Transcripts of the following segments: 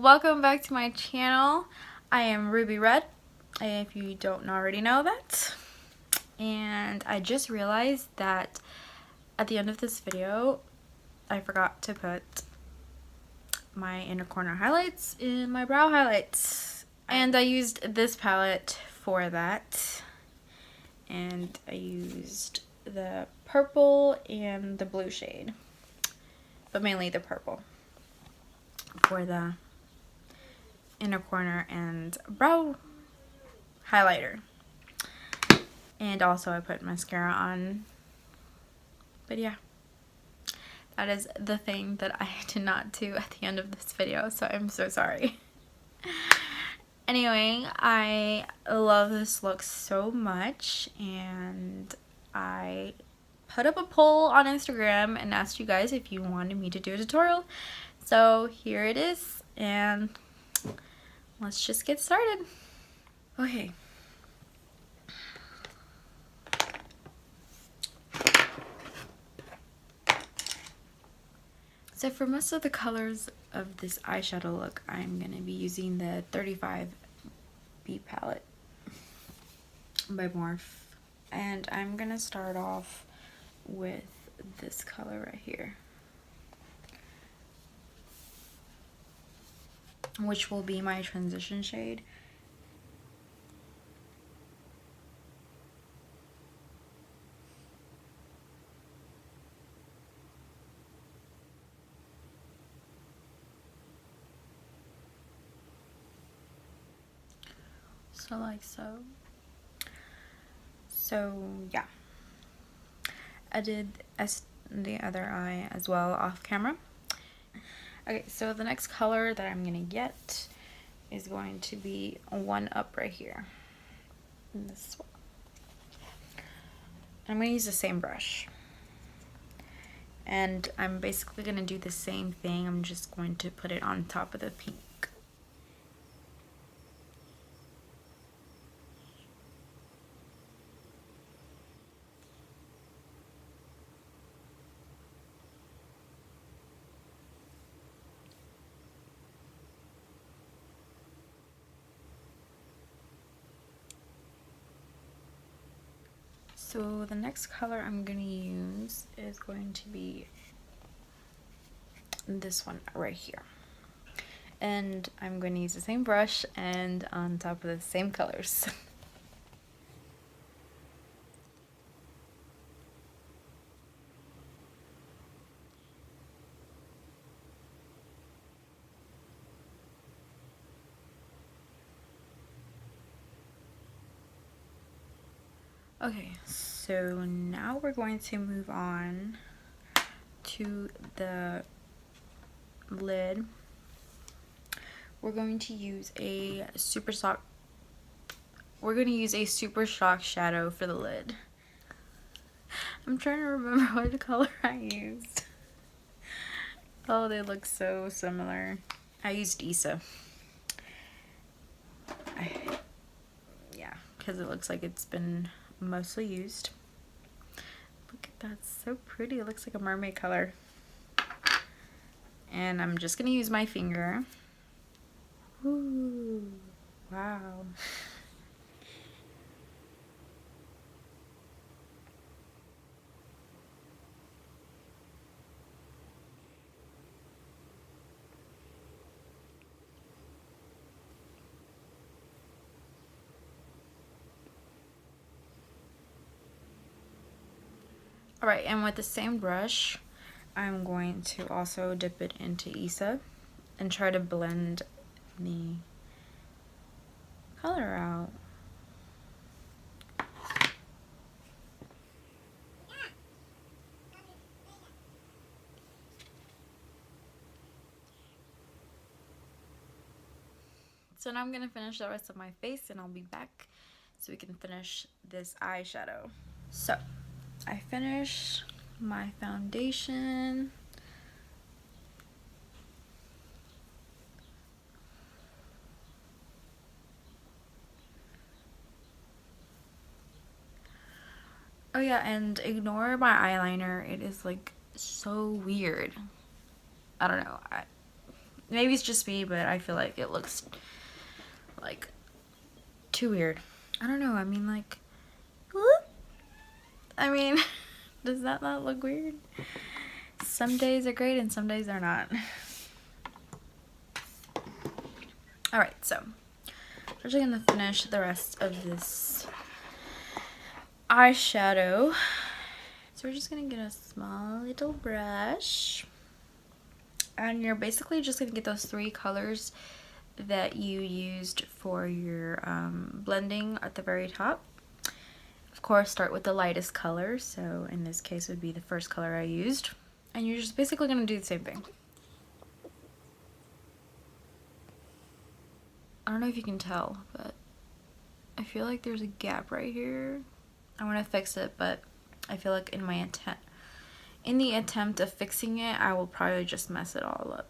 welcome back to my channel. I am Ruby Red, if you don't already know that. And I just realized that at the end of this video, I forgot to put my inner corner highlights in my brow highlights. And I used this palette for that. And I used the purple and the blue shade, but mainly the purple for the inner corner and brow highlighter. And also I put mascara on. But yeah, that is the thing that I did not do at the end of this video, so I'm so sorry. Anyway, I love this look so much, and I put up a poll on Instagram and asked you guys if you wanted me to do a tutorial. So here it is, and let's just get started. Okay. So for most of the colors of this eyeshadow look, I'm going to be using the 35B palette by Morphe. And I'm going to start off with this color right here, which will be my transition shade. So like so. So yeah, I did the other eye as well off camera. Okay, so the next color that I'm gonna get is going to be one up right here. This one. I'm gonna use the same brush. And I'm basically gonna do the same thing. I'm just going to put it on top of the pink. So the next color I'm going to use is going to be this one right here. And I'm going to use the same brush and on top of the same colors. Okay, so now we're going to move on to the lid. We're going to use a Supershock shadow for the lid. I'm trying to remember what color I used. Oh, they look so similar. I used Issa. Yeah, because it looks like it's been mostly used. Look at that, so pretty. It looks like a mermaid color. And I'm just gonna use my finger. Ooh, wow. Alright, and with the same brush, I'm going to also dip it into Issa and try to blend the color out. So now I'm going to finish the rest of my face, and I'll be back so we can finish this eyeshadow. So I finished my foundation. Oh yeah, and ignore my eyeliner. It is like so weird. I don't know. Maybe it's just me, but I feel like it looks like too weird. I don't know. I mean, like, whoop. I mean, does that not look weird? Some days are great and some days are not. Alright, so we're just gonna finish the rest of this eyeshadow. So we're just gonna get a small little brush. And you're basically just gonna get those 3 colors that you used for your blending at the very top. Of course, start with the lightest color. So in this case, it would be the first color I used. And you're just basically gonna do the same thing. I don't know if you can tell, but I feel like there's a gap right here. I want to fix it, but I feel like in the attempt of fixing it, I will probably just mess it all up.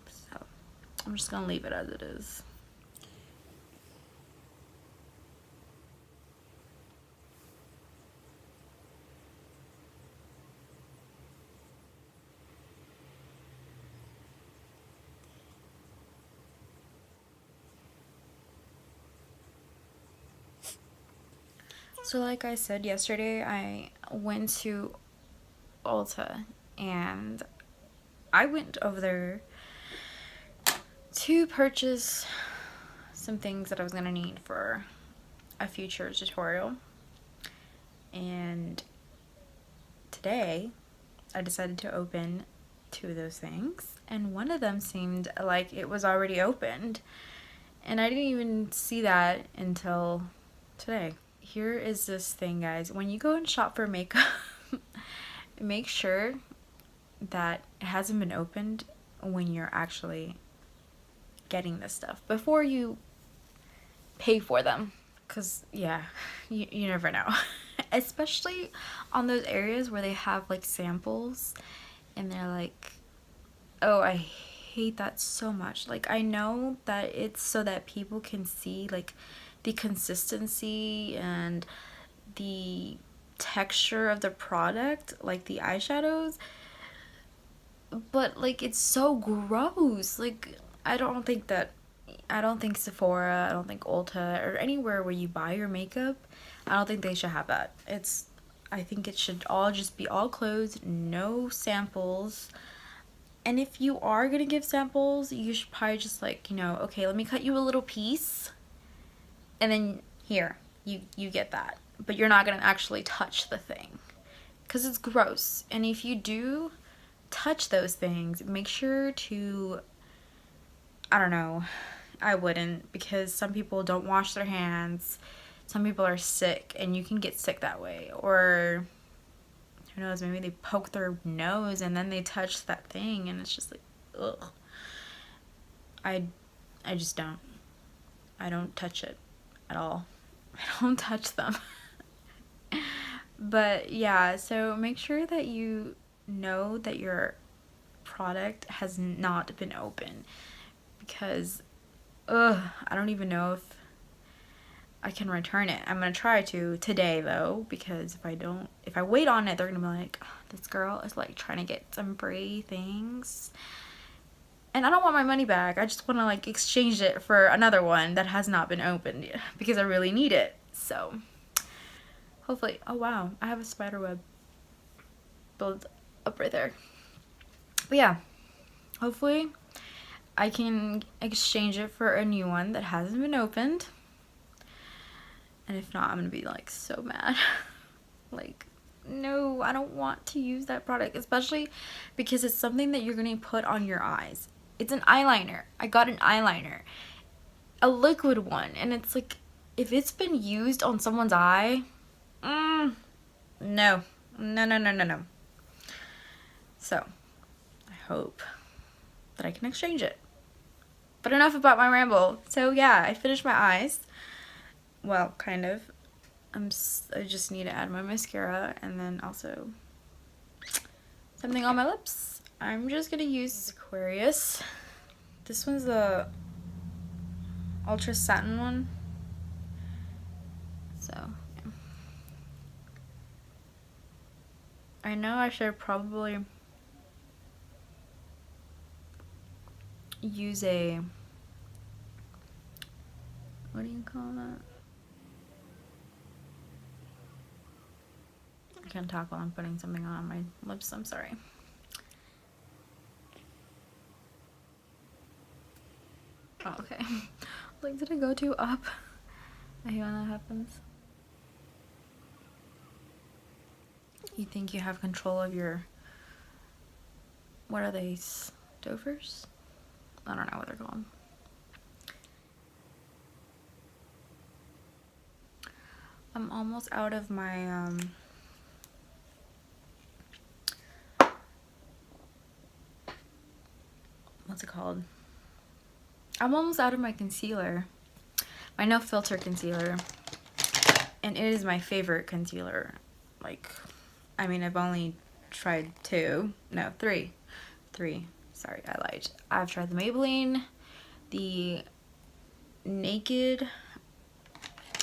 So I'm just gonna leave it as it is. So like I said yesterday, I went to Ulta and I went over there to purchase some things that I was gonna need for a future tutorial. And today I decided to open 2 of those things, and one of them seemed like it was already opened, and I didn't even see that until today. Here is this thing, guys. When you go and shop for makeup, make sure that it hasn't been opened when you're actually getting this stuff before you pay for them, because yeah, you never know. Especially on those areas where they have like samples and they're like, oh, I hate that so much. Like, I know that it's so that people can see like the consistency and the texture of the product, like the eyeshadows, but like it's so gross. Like, I don't think Sephora, I don't think Ulta, or anywhere where you buy your makeup, I don't think they should have that. I think it should all just be all closed, no samples. And if you are gonna give samples, you should probably just like, you know, okay, let me cut you a little piece, and then here, you get that. But you're not gonna actually touch the thing, because it's gross. And if you do touch those things, make sure to, I don't know, I wouldn't, because some people don't wash their hands, some people are sick, and you can get sick that way. Or who knows, maybe they poke their nose and then they touch that thing, and it's just like, ugh. I just don't. I don't touch it at all. I don't touch them. But yeah, so make sure that you know that your product has not been opened, because I don't even know if I can return it. I'm gonna try to today though, because if I wait on it, they're gonna be like, oh, this girl is like trying to get some free things, and I don't want my money back. I just want to like exchange it for another one that has not been opened yet, because I really need it. So hopefully, oh wow, I have a spider web built up right there. But yeah, hopefully I can exchange it for a new one that hasn't been opened. And if not, I'm gonna be like so mad. Like, no, I don't want to use that product, especially because it's something that you're gonna put on your eyes. It's an eyeliner. I got an eyeliner, a liquid one, and it's like, if it's been used on someone's eye, no. So I hope that I can exchange it. But enough about my ramble. So yeah, I finished my eyes. Well, kind of. I just need to add my mascara, and then also something on my lips. I'm just gonna use Aquarius. This one's the Ultra Satin one. So yeah. I know I should probably use a, what do you call that? I can't talk while I'm putting something on my lips, I'm sorry. Oh, okay. Like, did I go too up? I hate when that happens. You think you have control of your, what are they, Dovers? I don't know what they're called. I'm almost out of my, what's it called? I'm almost out of my concealer. My no filter concealer. And it is my favorite concealer. Like, I mean, I've only tried three. Sorry, I lied. I've tried the Maybelline, the Naked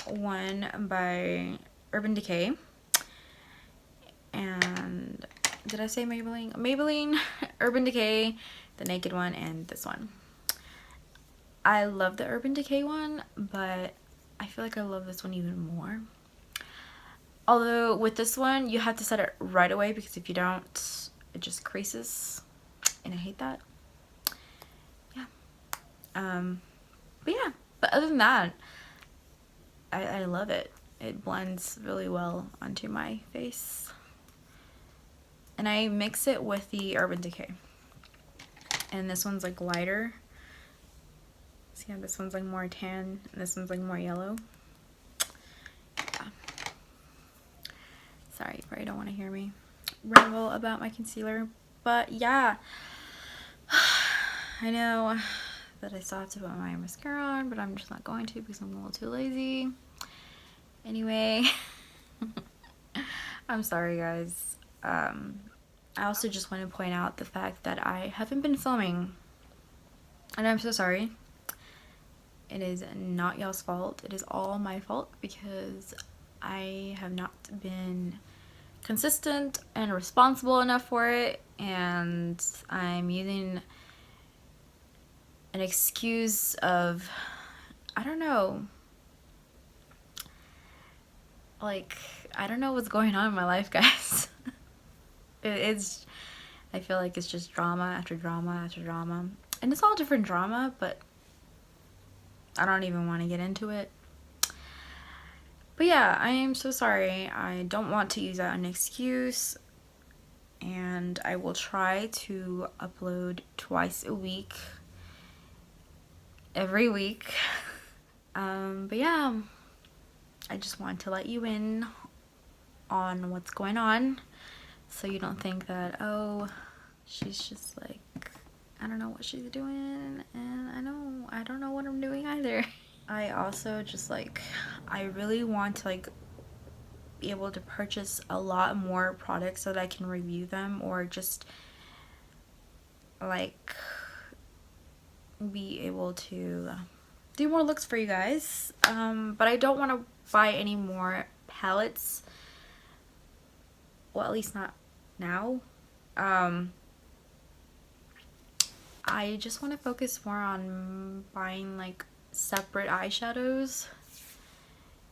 one by Urban Decay, and did I say Maybelline? Maybelline, Urban Decay, the Naked one, and this one. I love the Urban Decay one, but I feel like I love this one even more. Although with this one, you have to set it right away because if you don't, it just creases, and I hate that. Yeah. But other than that, I love it. It blends really well onto my face. And I mix it with the Urban Decay. And this one's like lighter. So yeah, this one's like more tan, and this one's like more yellow. Yeah. Sorry, you probably don't want to hear me ramble about my concealer. But yeah, I know that I still have to put my mascara on, but I'm just not going to because I'm a little too lazy. Anyway, I'm sorry guys. I also just want to point out the fact that I haven't been filming, and I'm so sorry. It is not y'all's fault. It is all my fault because I have not been consistent and responsible enough for it, and I'm using an excuse of, I don't know, like, I don't know what's going on in my life, guys. It's, I feel like it's just drama after drama after drama, and it's all different drama, but I don't even want to get into it. But yeah, I am so sorry. I don't want to use that as an excuse, and I will try to upload twice a week, every week. But yeah, I just want to let you in on what's going on, so you don't think that, oh, she's just like, I don't know what she's doing, and I don't know what I'm doing either. I also just like, I really want to like be able to purchase a lot more products so that I can review them, or just like be able to do more looks for you guys. But I don't want to buy any more palettes, well, at least not now. I just want to focus more on buying like separate eyeshadows,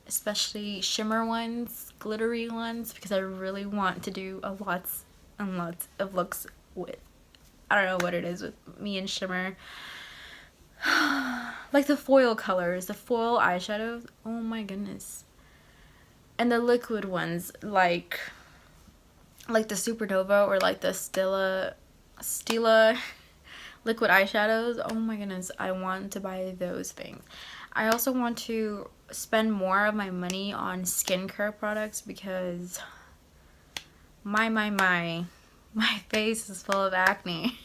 especially shimmer ones, glittery ones, because I really want to do a lots and lots of looks with, I don't know what it is with me and shimmer. Like the foil colors, the foil eyeshadows, oh my goodness. And the liquid ones, like the Supernova or like the Stila liquid eyeshadows, oh my goodness, I want to buy those things. I also want to spend more of my money on skincare products because my face is full of acne.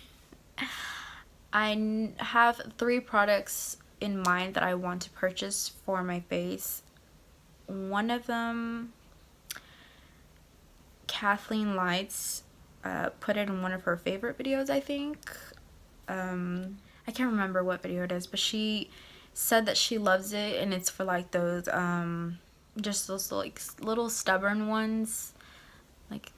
I have 3 products in mind that I want to purchase for my face. One of them, Kathleen Lights put it in one of her favorite videos, I think. I can't remember what video it is, but she said that she loves it, and it's for like those just those like little stubborn ones, like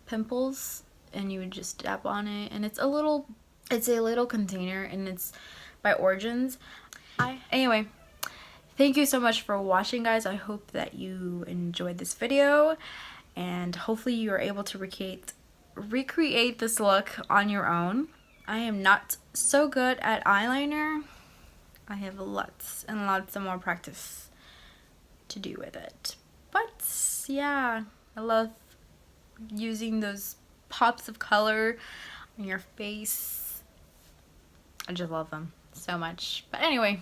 pimples, and you would just dab on it, and it's a little It's a little container and it's by Origins. Anyway, thank you so much for watching, guys. I hope that you enjoyed this video and hopefully you are able to recreate this look on your own. I am not so good at eyeliner. I have lots and lots of more practice to do with it. But yeah, I love using those pops of color on your face. I just love them so much. But anyway,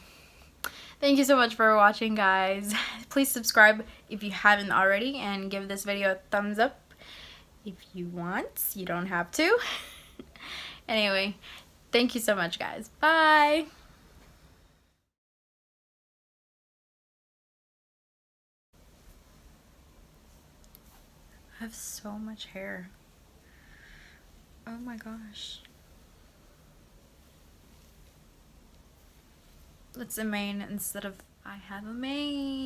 thank you so much for watching, guys. Please subscribe if you haven't already and give this video a thumbs up if you want. You don't have to. Anyway, thank you so much, guys. Bye. I have so much hair. Oh my gosh. It's a mane instead of I have a mane.